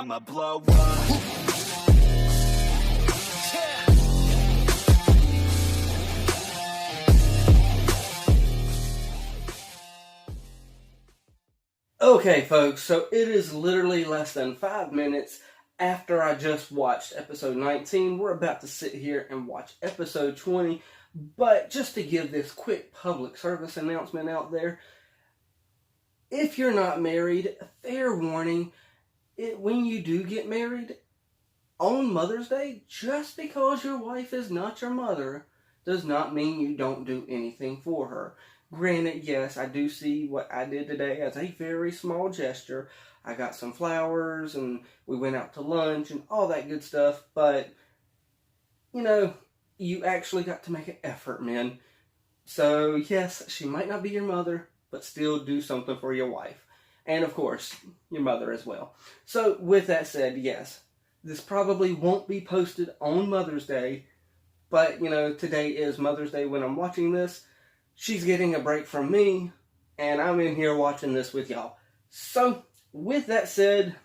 I'ma blow up. Okay, folks, so it is literally less than 5 minutes after I just watched episode 19. We're about to sit here and watch episode 20, but just to give this quick public service announcement out there, if you're not married, fair warning, when you do get married, on Mother's Day, just because your wife is not your mother, does not mean you don't do anything for her. Granted, yes, I do see what I did today as a very small gesture. I got some flowers and we went out to lunch and all that good stuff. But, you know, you actually got to make an effort, man. So, yes, she might not be your mother, but still do something for your wife. And, of course, your mother as well. So, with that said, yes, this probably won't be posted on Mother's Day. But, you know, today is Mother's Day when I'm watching this. She's getting a break from me, and I'm in here watching this with y'all. So, with that said,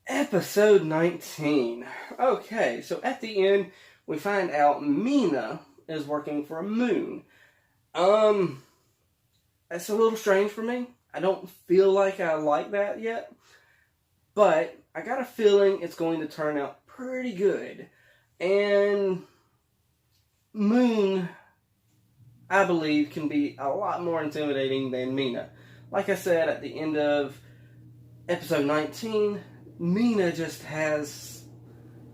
episode 19. Okay, so at the end, we find out Mina is working for Moon. That's a little strange for me. I don't feel like I like that yet, but I got a feeling it's going to turn out pretty good. And Moon, I believe, can be a lot more intimidating than Mina. Like I said, at the end of episode 19, Mina just has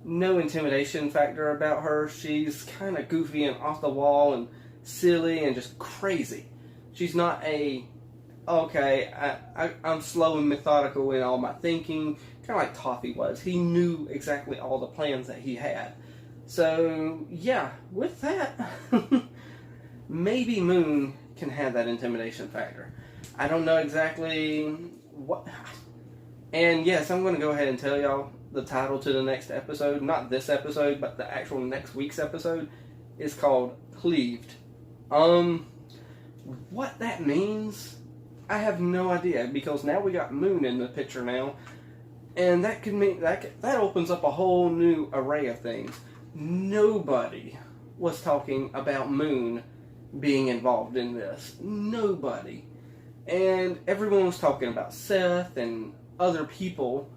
no intimidation factor about her. She's kind of goofy and off the wall and silly and just crazy. She's not I'm slow and methodical in all my thinking, kind of like Toffee was. He knew exactly all the plans that he had. So, yeah, with that, maybe Moon can have that intimidation factor. I don't know exactly what. And yes, I'm going to go ahead and tell y'all the title to the next episode. Not this episode, but the actual next week's episode is called Cleaved. What that means, I have no idea, because now we got Moon in the picture now. And that could mean that opens up a whole new array of things. Nobody was talking about Moon being involved in this. Nobody. And everyone was talking about Seth and other people,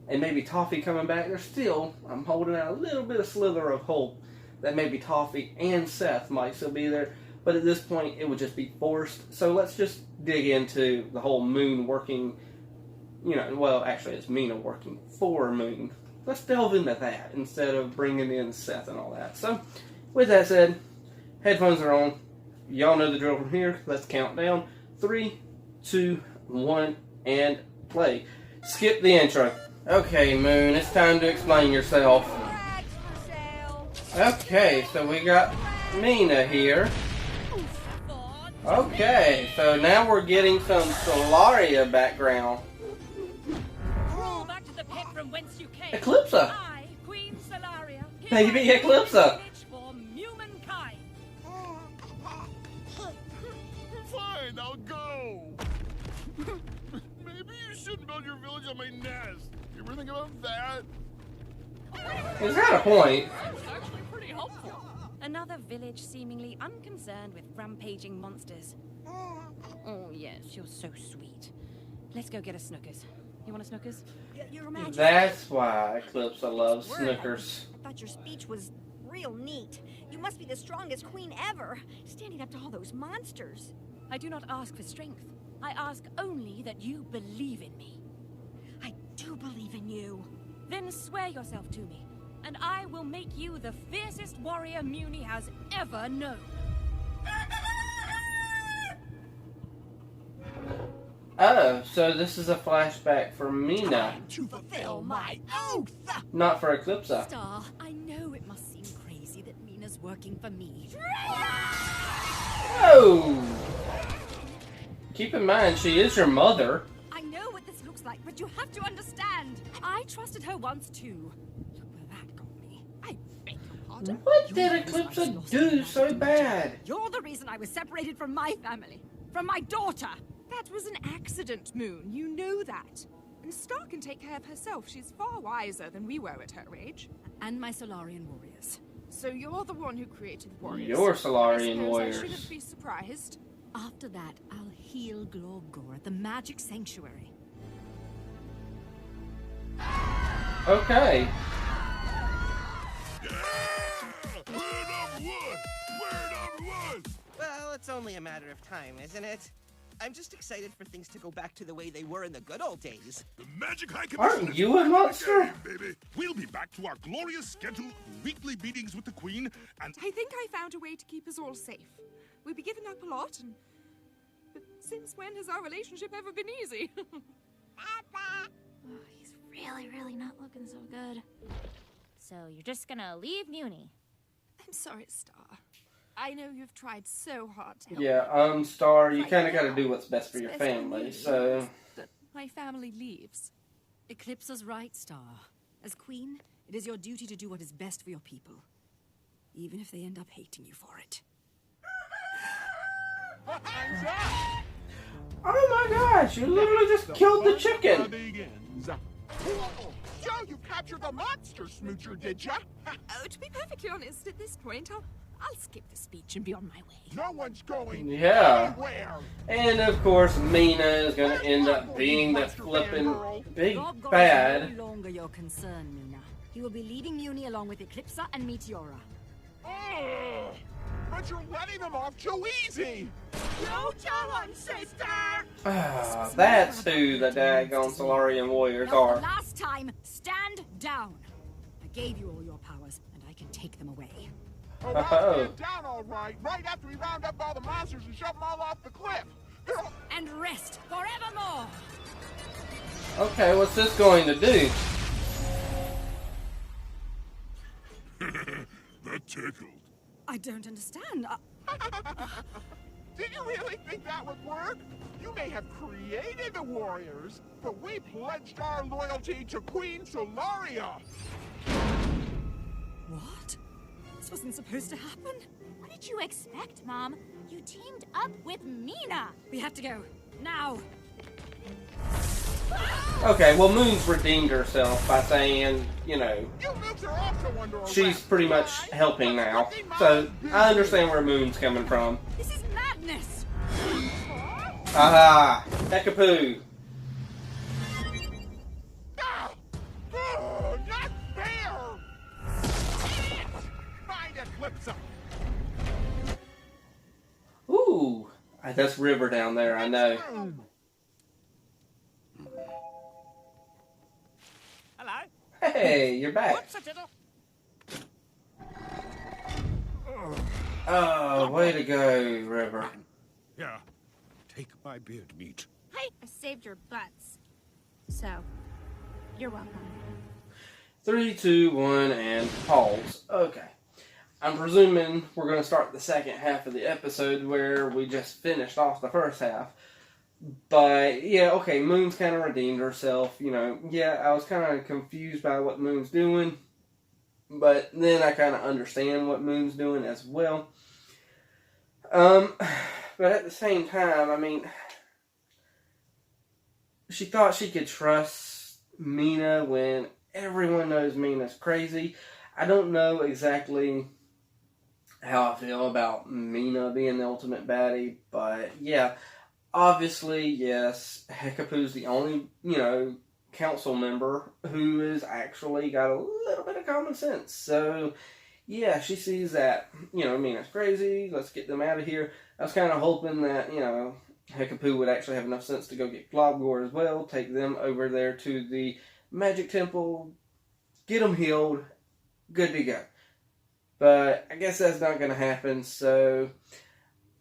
and maybe Toffee coming back. There's still, I'm holding out a little bit of slither of hope that maybe Toffee and Seth might still be there, but at this point it would just be forced. So let's just dig into the whole Moon working, well, actually it's Mina working for Moon. Let's delve into that instead of bringing in Seth and all that. So, with that said, headphones are on. Y'all know the drill from here. Let's count down. 3, 2, 1, and play. Skip the intro. Okay, Moon, it's time to explain yourself. Okay, so we got Mina here. Okay, so now we're getting some Solaria background. Back to the pit from whence you came. Eclipsa. I, Queen Solaria, Baby Eclipsa. for humankind. Fine, I'll go. Maybe you shouldn't build your village on my nest. You ever think about that? He's got a point. That's actually pretty helpful. Another village seemingly unconcerned with rampaging monsters. Oh yes, you're so sweet. Let's go get a Snookers. You want a Snookers? Your Majesty. That's why Eclipsa loves Snickers. I thought your speech was real neat. You must be the strongest queen ever, standing up to all those monsters. I do not ask for strength. I ask only that you believe in me. I do believe in you. Then swear yourself to me, and I will make you the fiercest warrior Muni has ever known. Oh, so this is a flashback for Mina, To fulfill my oath. not for Eclipsa. Star, I know it must seem crazy that Mina's working for me. Oh! Keep in mind, she is your mother. I know what this looks like, but you have to understand. I trusted her once too. Look where that got me. I beg your pardon. What did Eclipsa do so bad? You're the reason I was separated from my family, from my daughter. That was an accident, Moon. You know that. And Star can take care of herself. She's far wiser than we were at her age. And my Solarian warriors. So you're the one who created the warriors. Your Solarian I warriors. I shouldn't be surprised. After that, I'll heal Glorgor at the Magic Sanctuary. Okay. Well, it's only a matter of time, isn't it? I'm just excited for things to go back to the way they were in the good old days. The Magic High Commission. Aren't you a monster? Baby. We'll be back to our glorious schedule of weekly meetings with the Queen and... I think I found a way to keep us all safe. We'll be giving up a lot, but since when has our relationship ever been easy? Oh, he's really not looking so good. So you're just gonna leave Muni? I'm sorry, Star. I know you've tried so hard to help Yeah, Star, you Right kind of got to now, do what's best for it's your best for family, me so... that my family leaves. Eclipse is right, Star. As Queen, it is your duty to do what is best for your people. Even if they end up hating you for it. Oh my gosh, you literally just killed the chicken! Joe, you captured the monster smoocher, did ya? Oh, to be perfectly honest, at this point, I'll skip the speech and be on my way. No one's going Yeah. anywhere. And of course, Mina is gonna end up being the flippin' big Glorgor bad. is no longer your concern, Mina. He will be leaving Muni along with Eclipsa and Meteora. Ugh. But you're letting them off too easy. No tell them, sister. Ah, that's who the daggone Solarian warriors No, are. the last time, stand down. I gave you all your powers, and I can take them away. Oh, I'll stand down all right. Right after we round up all the monsters and shove them all off the cliff. And rest forevermore. Okay, what's this going to do? That tickled. I don't understand. Did you really think that would work? You may have created the warriors, but we pledged our loyalty to Queen Solaria. What? This wasn't supposed to happen. What did you expect, Mom? You teamed up with Mina! We have to go. Now! Okay, well, Moon's redeemed herself by saying, you know, You mooks are also under arrest. she's pretty much helping now. So, I understand where Moon's coming from. This is madness! Aha! Heckapoo! Ah! Oh, not fair! Find Eclipsa! Ooh! That's River down there, I know. Hello? Hey, you're back. What's the diddle? Oh, way to go, River. Yeah. Take my beard meat. I saved your butts. So, you're welcome. 3, 2, 1, and pause. Okay. I'm presuming we're going to start the second half of the episode where we just finished off the first half. But, yeah, okay, Moon's kind of redeemed herself, you know. Yeah, I was kind of confused by what Moon's doing. But then I kind of understand what Moon's doing as well. But at the same time, I mean, she thought she could trust Mina when everyone knows Mina's crazy. I don't know exactly how I feel about Mina being the ultimate baddie, but yeah, obviously, yes, Heckapoo's the only, you know, council member who has actually got a little bit of common sense. So, yeah, she sees that, you know, Mina's crazy, let's get them out of here. I was kind of hoping that, you know, Heckapoo would actually have enough sense to go get Globgor as well, take them over there to the Magic Temple, get them healed, good to go. But I guess that's not going to happen, so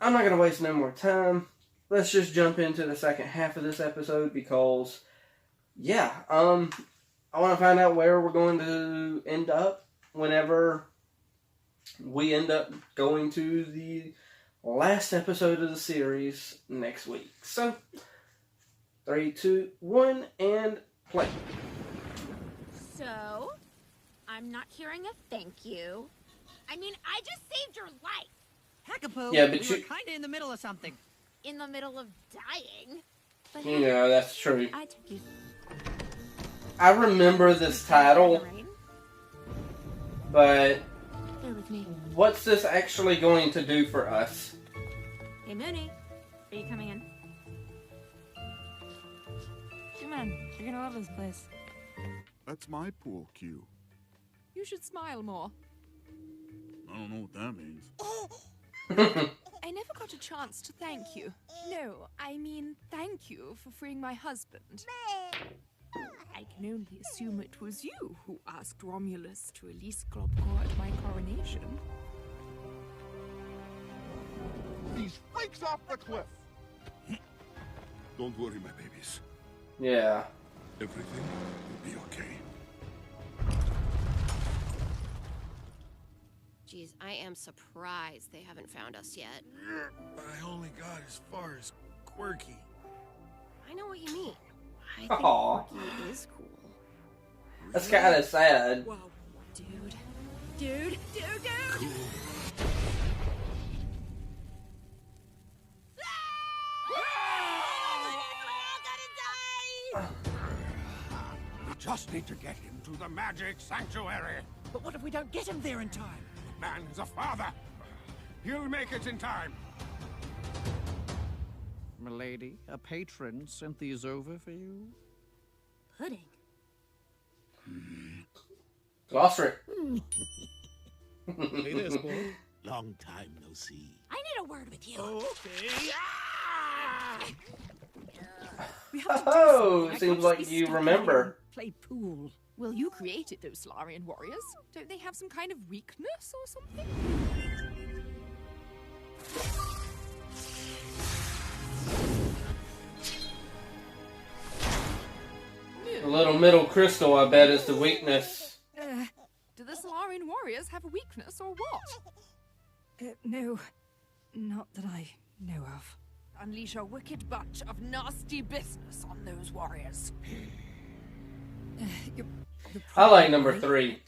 I'm not going to waste no more time. Let's just jump into the second half of this episode because, yeah, I want to find out where we're going to end up whenever we end up going to the last episode of the series next week. So, 3, 2, 1, and play. So, I'm not hearing a thank you. I mean, I just saved your life Heckapoo, Yeah, but we you- were kinda in the middle of something. in the middle of dying. But You know, that's true. I took you. I remember this title, but Go with me. what's this actually going to do for us? Hey, Mooney. Are you coming in? Come on. You're gonna love this place. That's my pool cue. You should smile more. I don't know what that means. I never got a chance to thank you. No, I mean thank you for freeing my husband. I can only assume it was you who asked Romulus to release Globkor at my coronation. These freaks off the cliff. Don't worry, my babies. Yeah. Everything will be okay. Geez, I am surprised they haven't found us yet. But I only got as far as quirky. I know what you mean. I think Aw. Quirky is cool. That's kind of sad. Whoa, dude. Cool. We just need to get him to the magic sanctuary. But what if we don't get him there in time? Man is a father. He'll make it in time. Milady, a patron sent these over for you. Pudding. Glossary. Hey there, sport. Long time no see. I need a word with you. Okay. We have to do Oh, something. I seems can't just like be you stuck remember. here and play pool. Well, you created those Solarian warriors. Don't they have some kind of weakness or something? The little middle crystal, I bet, is the weakness. Do the Solarian warriors have a weakness or what? No, not that I know of. Unleash a wicked bunch of nasty business on those warriors. You're I like probably number right. 3.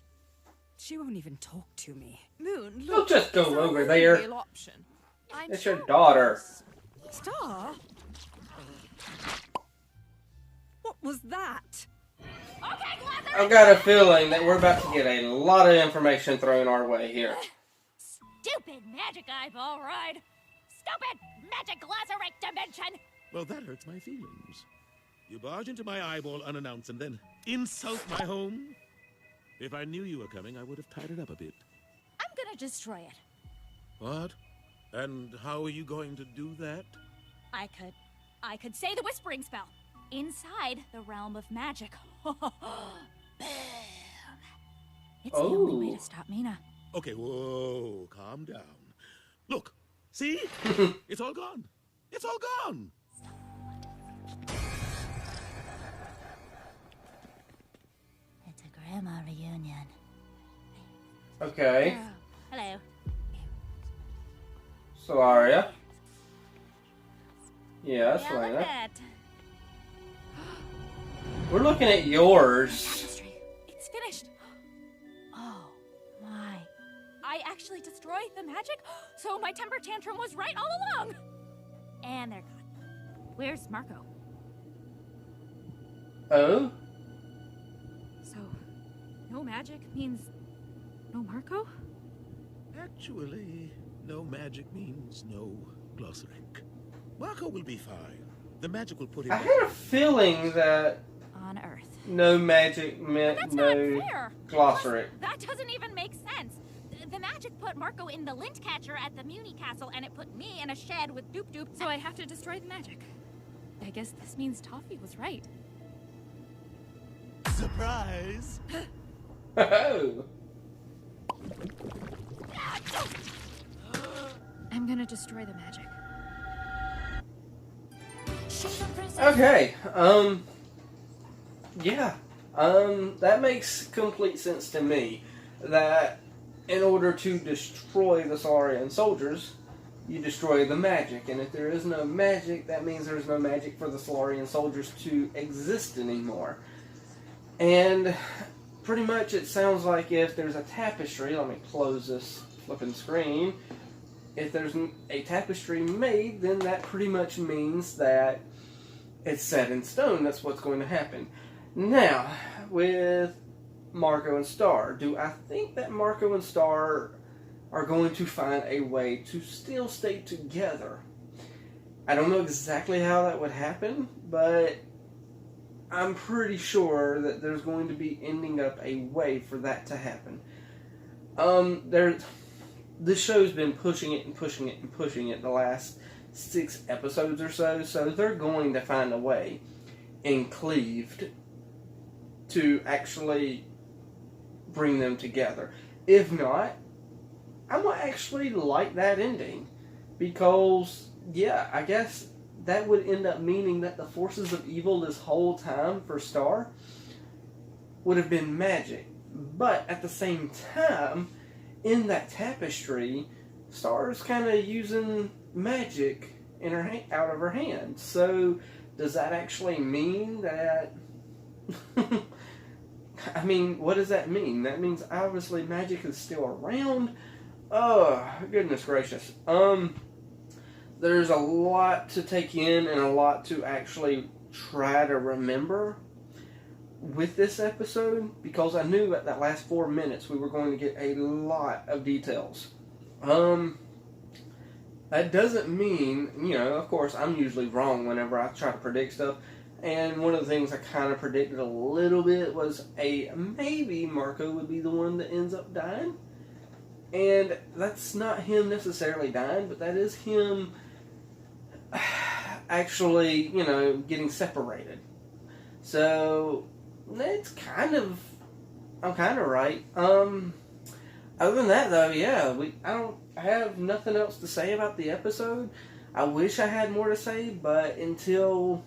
She won't even talk to me. Moon, Don't look, just go it's a over there. real option. I'm It's your sure daughter. Star? What was that? I've got a feeling that we're about to get a lot of information thrown our way here. Stupid magic eyeball ride. Stupid magic lacerate dimension. Well, that hurts my feelings. You barge into my eyeball unannounced and then insult my home? If I knew you were coming, I would have tied it up a bit. I'm gonna destroy it. What? And how are you going to do that? I could say the whispering spell. Inside the realm of magic. Boom. It's the only way to stop Mina. Okay, whoa, calm down. Look, see? It's all gone. It's all gone. It's a grandma reunion. Okay. Hello. Solaria. Yeah, Yeah, look Selena. at that. We're looking at yours. Tapestry. It's finished. Oh, my. I actually destroyed the magic? So my temper tantrum was right all along. And they're gone. Where's Marco? Oh? So, no magic means no Marco? Actually, no magic means no Glossaric. Marco will be fine. The magic will put him I back. had a feeling that On Earth. no magic meant That's no not fair. Glossaric. That doesn't even make sense. The magic put Marco in the lint catcher at the Muni Castle, and it put me in a shed with Doop Doop. So I have to destroy the magic. I guess this means Toffee was right. Surprise! Oh. I'm gonna destroy the magic. Okay. Yeah. That makes complete sense to me. That in order to destroy the Solarian soldiers, you destroy the magic. And if there is no magic, that means there's no magic for the Solarian soldiers to exist anymore. And pretty much it sounds like if there's a tapestry, let me close this flipping screen. If there's a tapestry made, then that pretty much means that it's set in stone. That's what's going to happen. Now, with Marco and Star, do I think that Marco and Star are going to find a way to still stay together? I don't know exactly how that would happen, but I'm pretty sure that there's going to be ending up a way for that to happen. This show's been pushing it and pushing it and pushing it the last 6 episodes or so, so they're going to find a way in Cleaved to actually bring them together. If not, I might actually like that ending, because, yeah, I guess that would end up meaning that the forces of evil this whole time for Star would have been magic. But at the same time, in that tapestry, Star's kind of using magic in her out of her hand. So does that actually mean that... I mean, what does that mean? That means obviously magic is still around. Oh, goodness gracious. There's a lot to take in and a lot to actually try to remember with this episode, because I knew at that last 4 minutes we were going to get a lot of details. That doesn't mean, you know, of course, I'm usually wrong whenever I try to predict stuff. And one of the things I kind of predicted a little bit was maybe Marco would be the one that ends up dying. And that's not him necessarily dying, but that is him actually, you know, getting separated. So, it's I'm kind of right. Other than that, though, yeah, I don't have nothing else to say about the episode. I wish I had more to say, but until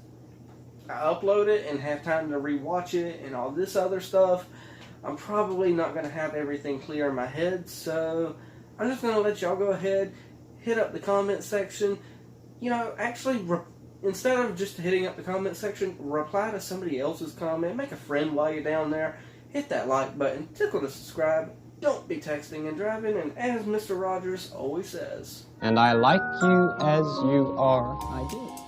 I upload it and have time to rewatch it and all this other stuff, I'm probably not going to have everything clear in my head. So I'm just going to let y'all go ahead, hit up the comment section. You know, actually, instead of just hitting up the comment section, reply to somebody else's comment. Make a friend while you're down there. Hit that like button. Tickle to subscribe. Don't be texting and driving. And as Mr. Rogers always says, and I like you as you are, I do.